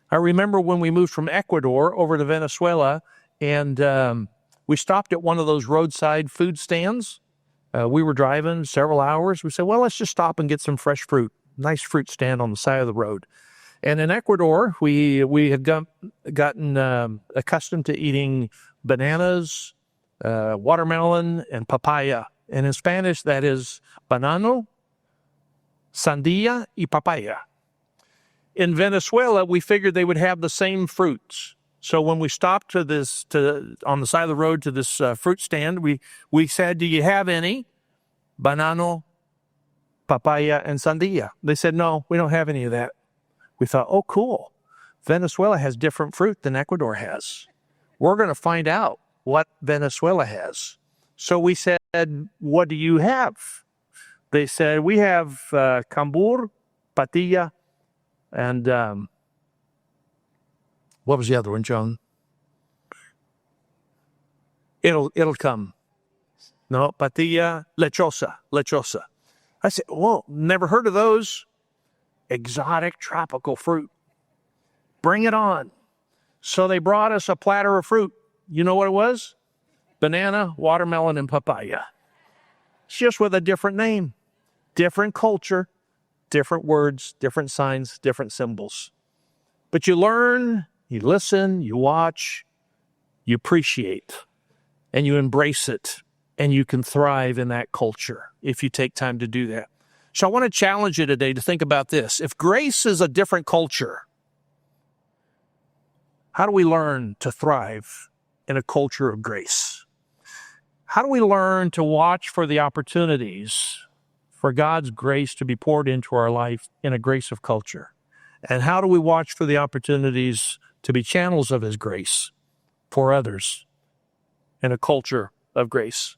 I remember when we moved from Ecuador over to Venezuela, and we stopped at one of those roadside food stands. We were driving several hours. We said, well, let's just stop and get some fresh fruit. Nice fruit stand on the side of the road. And in Ecuador, we had gotten accustomed to eating bananas, watermelon, and papaya. And in Spanish, that is banano, sandía, y papaya. In Venezuela, we figured they would have the same fruits. So when we stopped on the side of the road to this fruit stand, we said, do you have any? Banano, papaya, and sandía. They said, no, we don't have any of that. We thought, oh, cool. Venezuela has different fruit than Ecuador has. We're going to find out what Venezuela has. So we said, what do you have? They said, we have cambur, patilla, and what was the other one, Joan? It'll come. No, patilla, lechosa. I said, whoa, never heard of those. Exotic tropical fruit. Bring it on. So they brought us a platter of fruit. You know what it was? Banana, watermelon, and papaya. It's just with a different name, different culture, different words, different signs, different symbols. But you learn, you listen, you watch, you appreciate, and you embrace it, and you can thrive in that culture if you take time to do that. So I want to challenge you today to think about this. If grace is a different culture, how do we learn to thrive in a culture of grace? How do we learn to watch for the opportunities for God's grace to be poured into our life in a grace of culture? And how do we watch for the opportunities to be channels of His grace for others in a culture of grace?